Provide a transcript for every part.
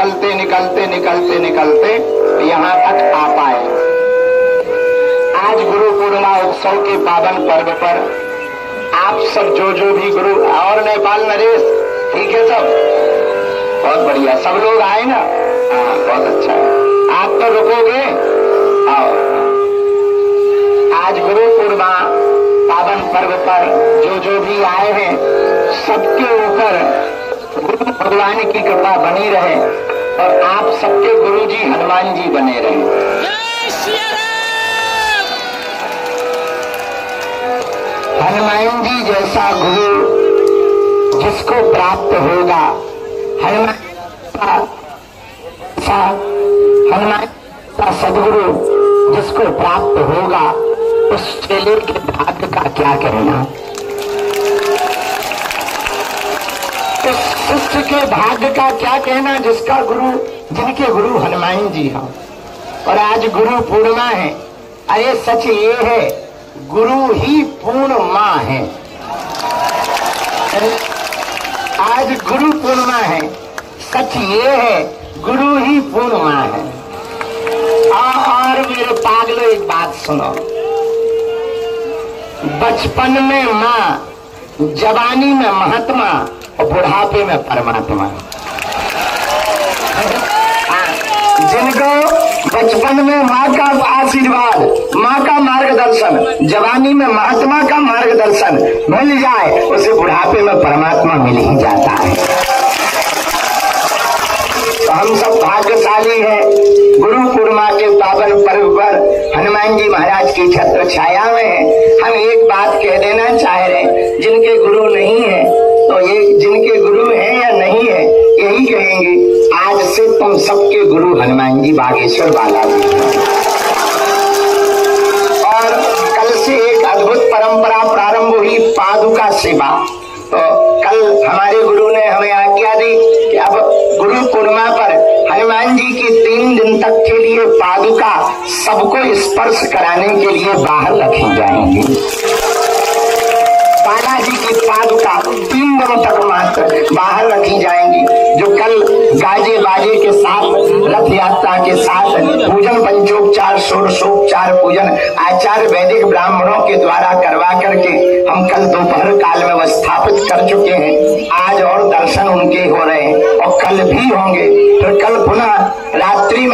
निकलते निकलते निकलते निकलते यहाँ तक आ पाए। आज गुरु पूर्णिमा उत्सव के पावन पर्व पर आप सब जो भी गुरु और नेपाल नरेश ठीक है सब बहुत बढ़िया, सब लोग आए ना, हाँ बहुत अच्छा है। आप तो रुकोगे? आओ। आज गुरु पूर्णिमा पावन पर्व पर जो भी आए हैं सबके ऊपर गुरु भगवान की कृपा बनी रहे और आप सबके गुरु जी हनुमान जी बने रहे। हनुमान जी जैसा गुरु जिसको प्राप्त होगा, हनुमान का सदगुरु जिसको प्राप्त होगा, उस चेले के भाग्य का क्या कहना, उस शिष्य के भाग्य का क्या कहना जिसका गुरु, जिनके गुरु हनुमान जी हैं। और आज गुरु पूर्णिमा है। अरे सच ये है गुरु ही पूर्ण माँ है। आज गुरु पूर्णिमा है, सच ये है गुरु ही पूर्ण माँ है। और मेरे पागलों एक बात सुनो, बचपन में माँ, जवानी में महात्मा और बुढ़ापे में परमात्मा। जिनको बचपन में माँ का आशीर्वाद, माँ का मार्गदर्शन, जवानी में महात्मा का मार्गदर्शन मिल जाए, उसे बुढ़ापे में परमात्मा मिल ही जाता है। तो हम सब भाग्यशाली हैं। गुरु पूर्णिमा के पावन पर्व पर हनुमान जी महाराज की छत्र छाया में है। हम एक बात कह देना चाह रहे हैं, जिनके गुरु नहीं है तो ये जिनके गुरु हैं या नहीं है यही कहेंगे, आज से तुम सबके गुरु हनुमान जी बागेश्वर बालाजी। और कल से एक अद्भुत परंपरा प्रारंभ हुई, पादुका सेवा। तो कल हमारे गुरु ने हमें आज्ञा दी कि अब गुरु पूर्णिमा पर हनुमान जी की 3 दिन तक के लिए पादुका सबको स्पर्श कराने के लिए बाहर रखी जाएंगी। बालाजी की पादुका 3 दिनों तक मात्र बाहर रखी जाएंगी, जो कल गाजे बाजे के साथ, रथ यात्रा के साथ पूजन, पंचोपचार, षोडशोपचार पूजन आचार्य वैदिक ब्राह्मणों के द्वारा करवा करके हम कल दोपहर काल में स्थापित कर चुके हैं। आज और दर्शन उनके हो रहे हैं और कल भी होंगे। फिर कल पुनः रात्रि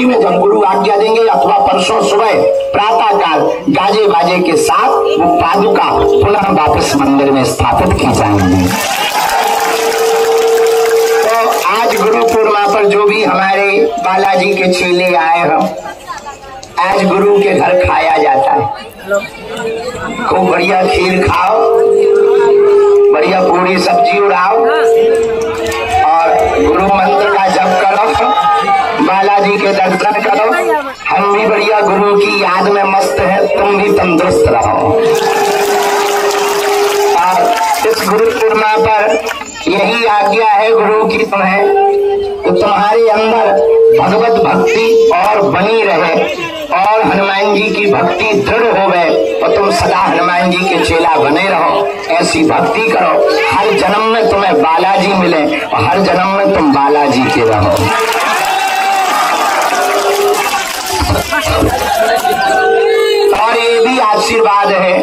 में जब गुरु आज्ञा देंगे अथवा परसों सुबह प्रातः काल गाजे बाजे के साथ वो पादुका पुनः वापस मंदिर में स्थापित की जाएंगी। तो आज गुरु पूर्णिमा पर जो भी हमारे बालाजी के चेले आए हैं, आज गुरु के घर खाया जाता है। खूब बढ़िया खीर खाओ, बढ़िया पूरी सब्जी उड़ाओ और गुरु मंत्र का जप करो, बालाजी के दर्शन करो। हम भी बढ़िया गुरु की याद में मस्त है, तुम भी तंदुरुस्त रहो। और इस गुरु पूर्णिमा पर यही आज्ञा है गुरु की तुम्हें, तो तुम्हारे अंदर भगवत भक्ति और बनी रहे और हनुमान जी की भक्ति दृढ़ हो गए और तुम सदा हनुमान जी के चेला बने रहो। ऐसी भक्ति करो, हर जन्म में तुम्हें बालाजी मिले और हर जन्म में तुम बालाजी के रहो। और ये भी आशीर्वाद है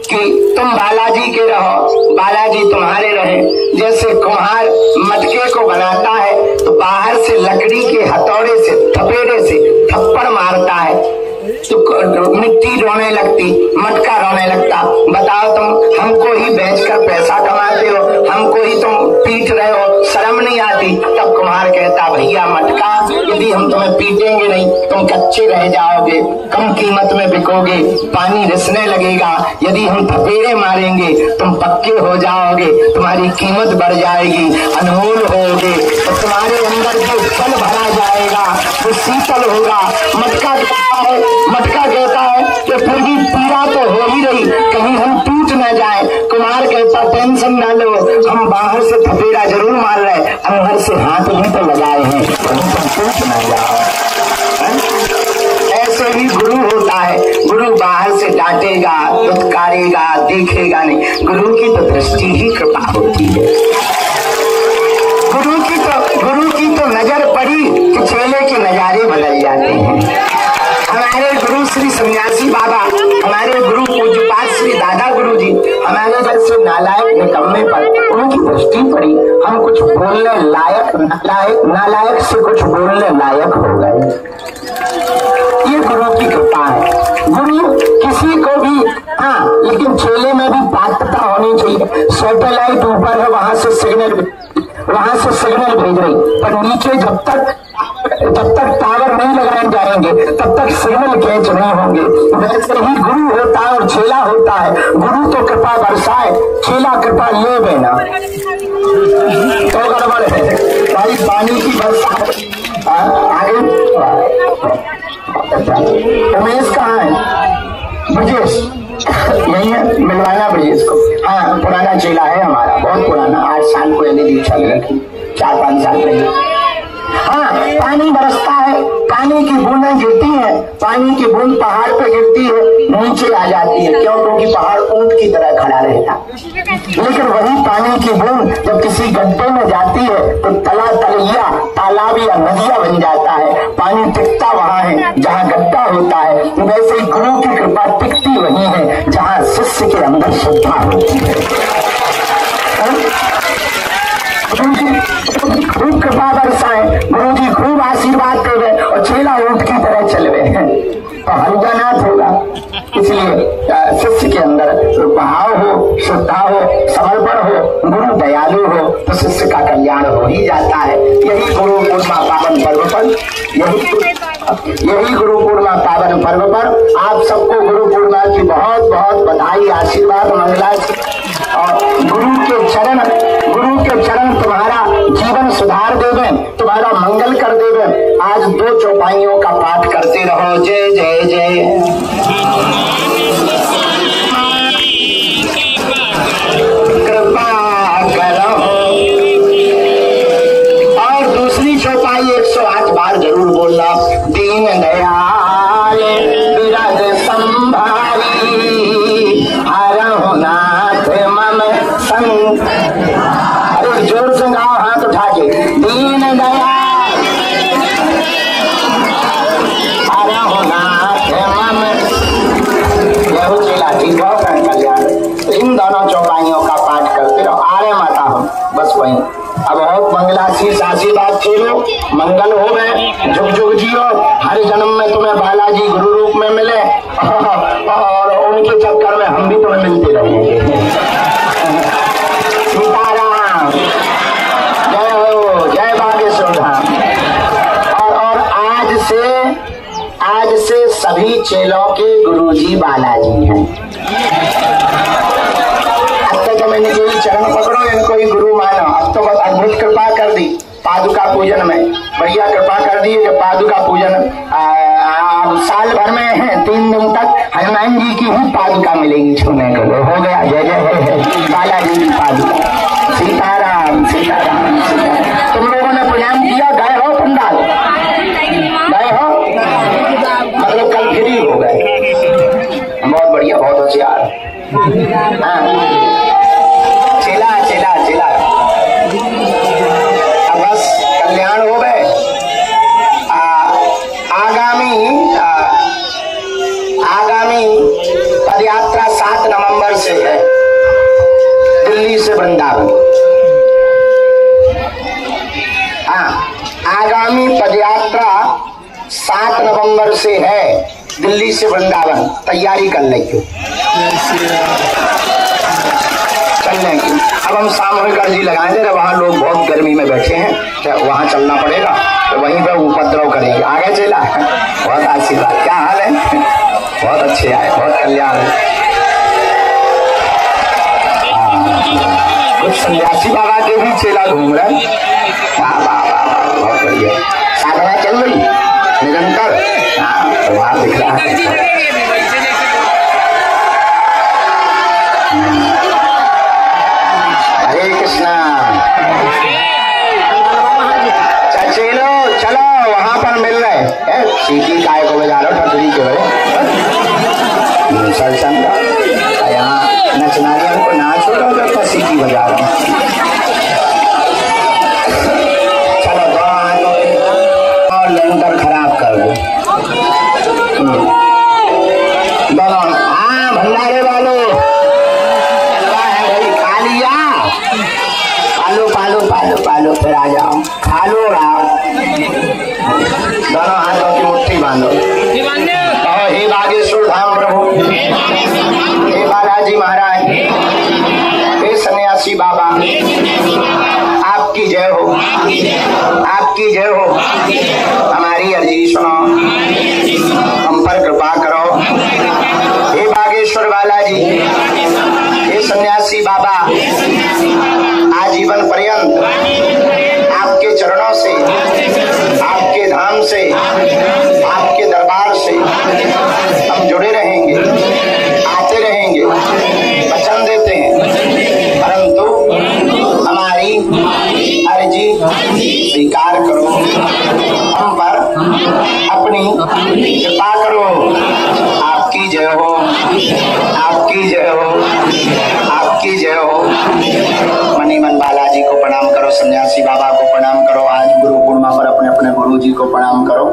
कि तुम बालाजी के रहो, बालाजी तुम्हारे रहे। जैसे कुम्हार मटके को बनाता है तो बाहर से लकड़ी के हथौड़े से, थपेड़े से थप्पड़ मारता है तो मिट्टी रोने लगती, मटका रोने लगता। बताओ तुम हमको ही बेचकर पैसा कमाते हो, हमको ही तुम पीट रहे हो, शर्म नहीं आती? तब कुम्हार कहता भैया मटका यदि हम तुम्हें पीटेंगे नहीं तुम कच्चे रह जाओगे, कम कीमत में बिकोगे, पानी रिसने लगेगा। यदि हम थपेड़े मारेंगे तुम पक्के हो जाओगे, तुम्हारी कीमत बढ़ जाएगी, अनमोल होगे, तो तुम्हारे अंदर जो फल भरा जाएगा वो शीतल होगा। मटका कहता है कि फिर भी पीड़ा तो हो ही रही, कहीं हम टूट न जाए। कुमार कहता टेंशन ना लो, हम बाहर से थपेड़ा जरूर मार रहे, अंदर से हाथ भी तो लगाए हैं, कहीं तुम टूट न जाओ। ऐसे ही गुरु होता है, गुरु बाहर से डांटेगा, दुत्कारेगा, देखेगा नहीं। गुरु की तो दृष्टि ही कृपा होती है। गुरु की दृष्टि पड़ी, हम कुछ बोलने लायक नालायक से कुछ बोलने लायक हो गए। ये गुरु की कृपा है। गुरु किसी को भी, हाँ, लेकिन चेले में भी पात्रता होनी चाहिए। सैटेलाइट ऊपर है, वहां से सिग्नल भेज रही, पर नीचे जब तक टावर नहीं लगाए जाएंगे तब तक सिग्नल कैच नहीं होंगे। वैसे ही गुरु होता है और चेला होता है। गुरु तो कृपा बरसाए, चेला कृपा ले बेना, तो गड़बड़ है भाई। पानी की वर्षा आगे। उमेश कहाँ है? ब्रजेश नहीं है, मिलवाना ब्रजेश को। हाँ, पुराना चेला है हमारा, बहुत पुराना, 8 साल को यदि दीक्षा ले रखी, 4-5 साल पहले। हाँ, पानी बरसता है, पानी की बूंदें गिरती हैं, पानी की बूंद पहाड़ पे गिरती है, नीचे आ जाती है। क्यों? क्योंकि पहाड़ ऊंट की तरह खड़ा रहता। लेकिन वही पानी की बूंद जब किसी गड्ढे में जाती है तो तलैया, तालाब या नदिया बन जाता है। पानी टिकता वहां है जहाँ गड्ढा होता है। वैसे ही गुरु की कृपा टिकती वही है जहाँ शिष्य के अंदर श्रद्धा होती है। खूब कृपा बरसाए, गुरु जी खूब आशीर्वाद देवे और चेला ऊंट की तरह चलवे तो हरिजनाथ होगा। इसलिए शिष्य के अंदर भाव हो, श्रद्धा हो, समर्पण हो, गुरु दयालु हो तो शिष्य का कल्याण हो ही जाता है। यही गुरु पूर्णिमा पावन पर्व पर आप सबको गुरु पूर्णिमा की बहुत बहुत बधाई, आशीर्वाद, मंगला। और गुरु के चरण तुम्हारा जीवन सुधार देवे, तुम्हारा मंगल कर देवे। आज 2 चौपाइयों का पाठ करते रहो। जय जय जय। कृपा करो। और दूसरी चौपाई 108 बार जरूर बोलना। दीन दयाल विरद संभारी, हरहु नाथ मम संग। अरे जोर से गाओ, हाथ उठा के। दीन दयाल हरहु नाथ मम। यह चेला ठीक हो कल्याण। इन दोनों चौपाइयों का पाठ करते रहो। आर्य माता हो बस वही। अब बहुत मंगलाशीष आशीर्वाद खेलो, मंगल हो गए, जुग जुग जियो। हर जन्म में तुम्हें बालाजी गुरु रूप में मिले और उनके चक्कर में हम भी तुम्हें मिलते रहेंगे। सीताराम, जय हो, जय बागेश्वर धाम। और आज से सभी चेलों के गुरुजी बालाजी हैं। मैंने यही चरण पकड़ो, इनको ही गुरु मानो। अब तो बहुत अद्भुत कृपा कर दी पादुका पूजन में, बढ़िया कृपा कर दी कि पादुका पूजन साल भर में 3 दिन तक हनुमान जी की ही पादुका मिलेगी छूने को। हो गया। जय जय बालाजी की पादुका। सीताराम सीताराम सीताराम। तुम लोगों ने प्रणाम किया? गए हो पंडाल? गए हो? मतलब कल फ्री हो गए। बहुत बढ़िया, बहुत होशियार। हाँ, चेला अब बस कल्याण हो गए। आगामी पदयात्रा 7 नवंबर से है, दिल्ली से वृंदावन। हाँ, आगामी पदयात्रा 7 नवंबर से है, दिल्ली से वृंदावन। तैयारी कर लीजिए चलने की। अब हम सामूहिक अर्जी लगाए थे, वहाँ लोग बहुत गर्मी में बैठे हैं, क्या वहाँ चलना पड़ेगा तो वहीं पे उपद्रव करेंगे। आगे चला। बहुत आशीर्वाद। क्या हाल है? बहुत अच्छे आए, बहुत कल्याण है। कुछ सन्यासी बाबा के भी चेला घूम रहे हैं। वाह वाह वाह, बहुत बढ़िया। साधना चल रही निरंतर। हाँ, प्रभाव दिख रहा है। हरे कृष्णा। चलो चलो, वहां पर मिल रहे हैं। सीटी काय को बजा लो, ठकुरी के बड़े सत्संग का यहाँ नचना रहे, उनको नाच हो रहा तो सीटी बजा रहा हूँ। चलो और लेंटर खराब कर दो। हाँ, भंडारे वालों बालाजी, हे सन्यासी बाबा, आजीवन पर्यंत आपके चरणों से, आपके धाम से, आपके दरबार से हम जुड़े रहेंगे, आते रहेंगे, वचन देते हैं। परंतु हमारी अर्जी स्वीकार करो, हम पर अपनी कृपा करो। आपकी जय हो, आपकी जय हो, आपकी जय हो। मनी मन बालाजी को प्रणाम करो, सन्यासी बाबा को प्रणाम करो। आज गुरु पूर्णिमा पर अपने अपने गुरु जी को प्रणाम करो।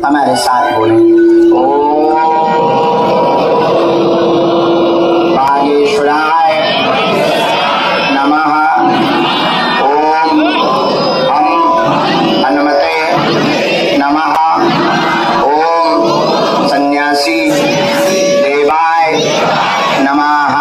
हमारे साथ बोले ओम बागेश्वराय नमः, ओम हम हनुमते नमः, ओम सन्यासी देवाय नमः।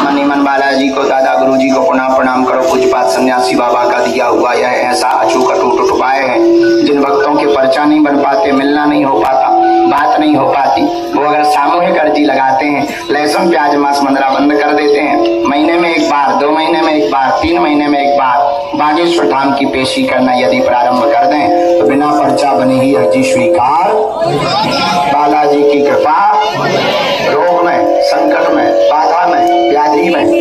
मनीमन बालाजी को, दादा गुरु जी को पुनः प्रणाम करो। पूज्यपात सन्यासी बाबा का दिया हुआ यह ऐसा अचूक अटूट उपाय है, जिन भक्तों के पर्चा नहीं बन पाते, मिलना नहीं हो पाता, बात नहीं हो पाती, वो अगर सामूहिक अर्जी लगाते हैं, लहसुन प्याज मांस मंदरा बंद कर देते हैं, महीने में एक बार, 2 महीने में एक बार, 3 महीने में एक बार बागेश्वर धाम की पेशी करना यदि प्रारंभ कर दें, तो बिना पर्चा बने ही अर्जी स्वीकार। बालाजी की कृपा, रोग में, संकट में, बाधा में, व्याधि में